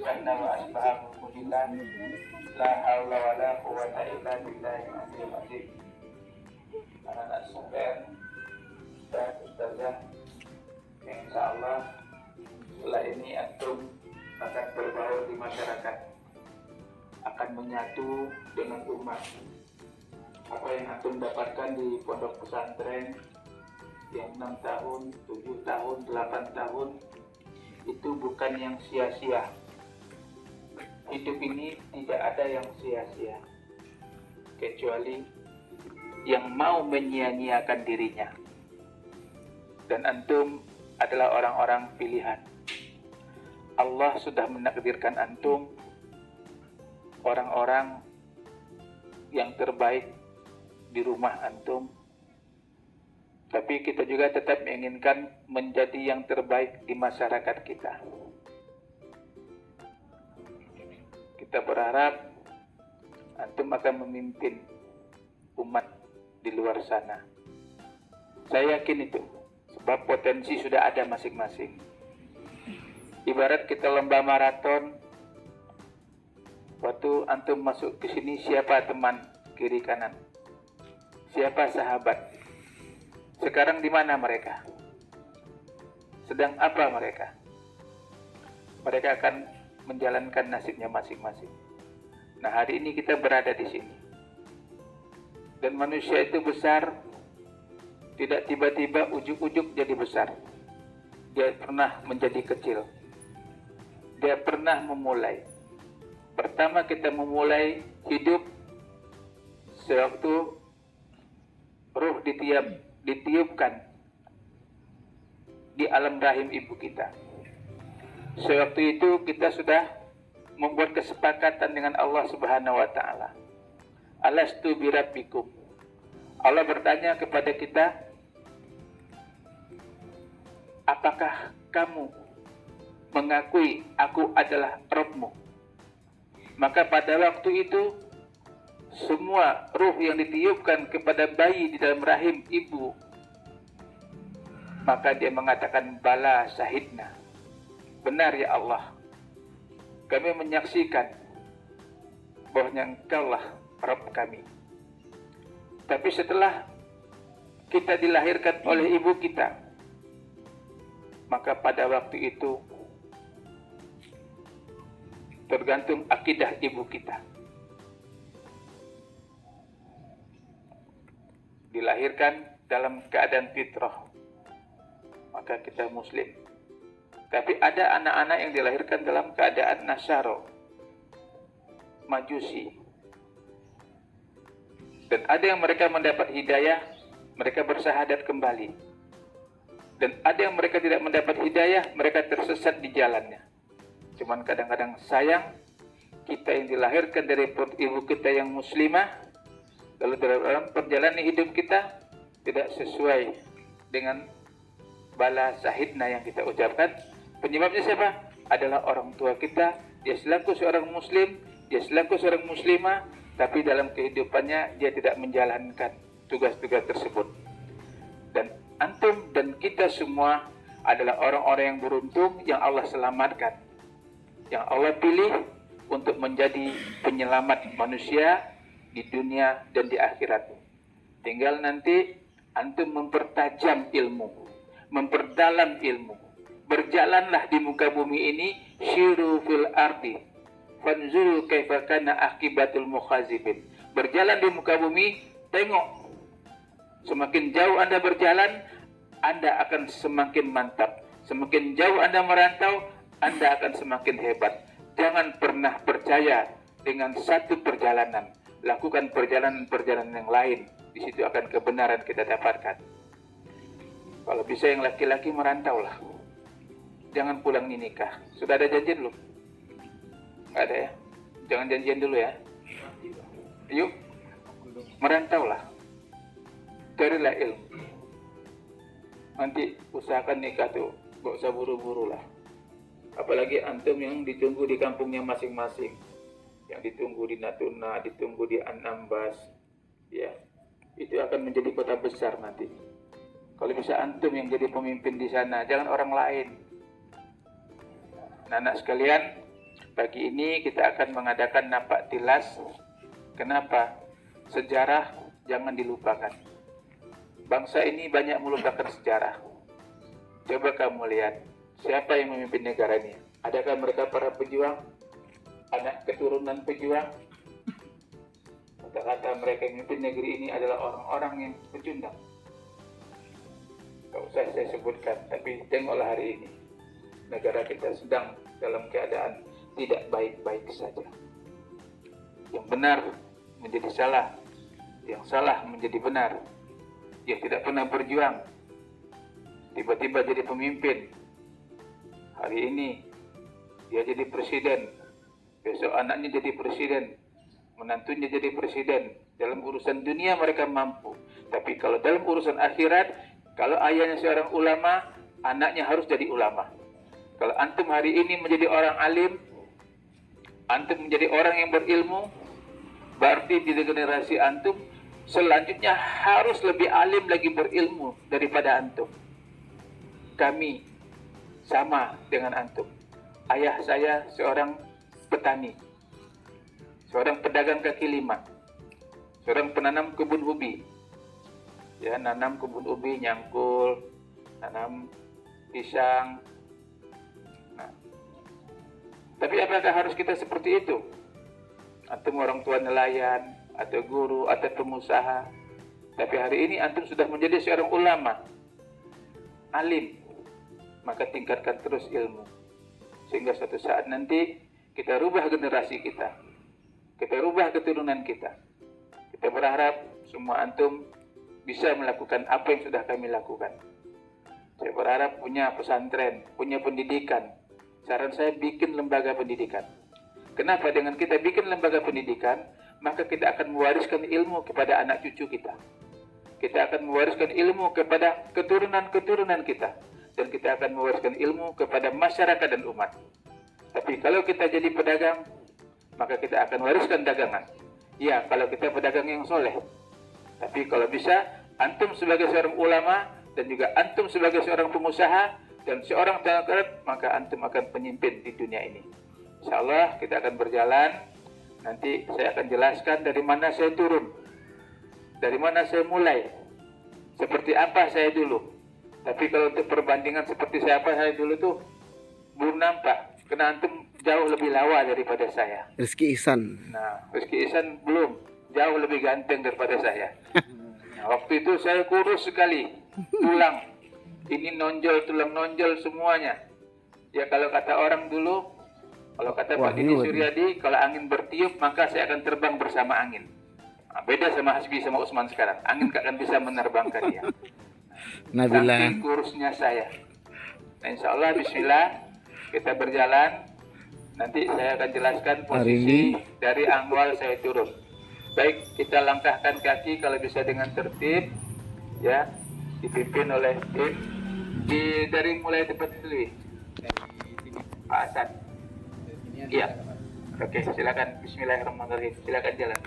asbanna wa asbaha mudillah. La haula wa la quwwata illa billahil aliyyil azim. Anak-anak sekalian, ustazah, insyaallah setelah ini antum akan berbaur di masyarakat, akan menyatu dengan umat. Apa yang antum dapatkan di pondok pesantren yang 6 tahun, 7 tahun, 8 tahun itu bukan yang sia-sia. Hidup ini tidak ada yang sia-sia kecuali yang mau menyia-nyiakan dirinya. Dan antum adalah orang-orang pilihan. Allah sudah menakdirkan antum orang-orang yang terbaik di rumah antum. Tapi kita juga tetap menginginkan menjadi yang terbaik di masyarakat kita. Kita berharap antum akan memimpin umat di luar sana. Saya yakin itu, sebab potensi sudah ada masing-masing. Ibarat kita lomba maraton, waktu antum masuk ke sini, siapa teman kiri kanan? Siapa sahabat? Sekarang di mana mereka? Sedang apa mereka? Mereka akan menjalankan nasibnya masing-masing. Nah, hari ini kita berada di sini. Dan manusia itu besar, tidak tiba-tiba ujuk-ujuk jadi besar. Dia pernah menjadi kecil. Dia pernah memulai. Pertama kita memulai hidup sewaktu ruh ditiupkan di alam rahim ibu kita. Sewaktu itu kita sudah membuat kesepakatan dengan Allah Subhanahu wa taala. Alastu birabbikum. Allah bertanya kepada kita, apakah kamu mengakui aku adalah Rabbmu? Maka pada waktu itu semua ruh yang ditiupkan kepada bayi di dalam rahim ibu, maka dia mengatakan bala syahidna. Benar ya Allah, kami menyaksikan bahwa Engkaulah Rabb kami. Tapi setelah kita dilahirkan oleh ibu kita, maka pada waktu itu tergantung akidah ibu kita. Dilahirkan dalam keadaan fitrah, maka kita muslim. Tapi ada anak-anak yang dilahirkan dalam keadaan nasyaro, majusi. Dan ada yang mereka mendapat hidayah, mereka bersyahadat kembali. Dan ada yang mereka tidak mendapat hidayah, mereka tersesat di jalannya. Cuman kadang-kadang sayang, kita yang dilahirkan dari perut ibu kita yang muslimah, lalu dalam perjalanan hidup kita tidak sesuai dengan bala syahidna yang kita ucapkan. Penyebabnya siapa? Adalah orang tua kita. Dia selaku seorang muslim, dia selaku seorang muslimah, tapi dalam kehidupannya dia tidak menjalankan tugas-tugas tersebut. Dan antum dan kita semua adalah orang-orang yang beruntung yang Allah selamatkan, yang Allah pilih untuk menjadi penyelamat manusia di dunia dan di akhirat. Tinggal nanti antum mempertajam ilmu, memperdalam ilmu. Berjalanlah di muka bumi ini, syiru fil ardi fanzuru kaifa kana akibatul mukhazibin. Berjalan di muka bumi, tengok. Semakin jauh Anda berjalan, Anda akan semakin mantap. Semakin jauh Anda merantau, Anda akan semakin hebat. Jangan pernah percaya dengan satu perjalanan. Lakukan perjalanan-perjalanan yang lain. Di situ akan kebenaran kita dapatkan. Kalau bisa yang laki-laki merantau lah. Jangan pulang nih nikah. Sudah ada janjian belum? Nggak ada ya? Jangan janjian dulu ya. Yuk, merantau lah. Carilah ilmu. Nanti usahakan nikah tuh, gak usah buru-buru lah. Apalagi antum yang ditunggu di kampungnya masing-masing. Yang ditunggu di Natuna, ditunggu di Anambas, ya, itu akan menjadi kota besar nanti. Kalau bisa antum yang jadi pemimpin di sana, jangan orang lain. Nah, anak sekalian, Pagi ini kita akan mengadakan napak tilas. Kenapa? Sejarah jangan dilupakan. Bangsa ini banyak melupakan sejarah. Coba kamu lihat, siapa yang memimpin negara ini? Adakah mereka para pejuang? Anak keturunan pejuang? Kata-kata mereka yang memimpin negeri ini adalah orang-orang yang pecundang. Gak usah saya sebutkan, tapi tengoklah hari ini. Negara kita sedang dalam keadaan tidak baik-baik saja. Yang benar menjadi salah, yang salah menjadi benar. Yang tidak pernah berjuang, tiba-tiba jadi pemimpin. Hari ini dia jadi presiden, besok anaknya jadi presiden, menantunya jadi presiden. Dalam urusan dunia mereka mampu, tapi kalau dalam urusan akhirat, kalau ayahnya seorang ulama, anaknya harus jadi ulama. Kalau antum hari ini menjadi orang alim, antum menjadi orang yang berilmu, berarti di generasi antum selanjutnya harus lebih alim lagi berilmu daripada antum. Kami sama dengan antum. Ayah saya seorang petani, seorang pedagang kaki lima, seorang penanam kebun ubi. Ya, nanam kebun ubi, nyangkul, nanam pisang. Nah, tapi apakah harus kita seperti itu? Antum orang tua nelayan, atau guru, atau pengusaha. Tapi hari ini antum sudah menjadi seorang ulama, alim, maka tingkatkan terus ilmu. Sehingga suatu saat nanti kita rubah generasi kita, kita rubah keturunan kita. Kita berharap semua antum bisa melakukan apa yang sudah kami lakukan. Saya berharap punya pesantren, punya pendidikan. Saran saya bikin lembaga pendidikan. Kenapa? Dengan kita bikin lembaga pendidikan, maka kita akan mewariskan ilmu kepada anak cucu kita. Kita akan mewariskan ilmu kepada keturunan-keturunan kita. Dan kita akan mewariskan ilmu kepada masyarakat dan umat. Tapi kalau kita jadi pedagang, maka kita akan wariskan dagangan. Ya, kalau kita pedagang yang soleh. Tapi kalau bisa, antum sebagai seorang ulama, dan juga antum sebagai seorang pengusaha, dan seorang tenaga, maka antum akan pemimpin di dunia ini. InsyaAllah kita akan berjalan. Nanti saya akan jelaskan dari mana saya turun, dari mana saya mulai, seperti apa saya dulu. Tapi kalau untuk perbandingan seperti siapa saya dulu tuh belum nampak, karena antum jauh lebih lawa daripada saya. Rizky Ihsan. Nah, Rizky Ihsan belum, jauh lebih ganteng daripada saya. Nah, waktu itu saya kurus sekali, tulang ini nonjol, tulang nonjol semuanya. Ya kalau kata orang dulu, kalau kata Pak Didi Suryadi, kalau angin bertiup maka saya akan terbang bersama angin. Nah, beda sama Hasbi sama Usman sekarang. Angin gak akan bisa menerbangkan dia. Nabila. Saking kurusnya saya. Nah, insya Allah bismillah kita berjalan. Nanti saya akan jelaskan posisi dari awal saya turun. Baik, kita langkahkan kaki kalau bisa dengan tertib, ya, dipimpin oleh tim. Dari mulai tempat dulu, Pak Hasan. Iya. Oke, silakan. Bismillahirrahmanirrahim. Silakan jalan.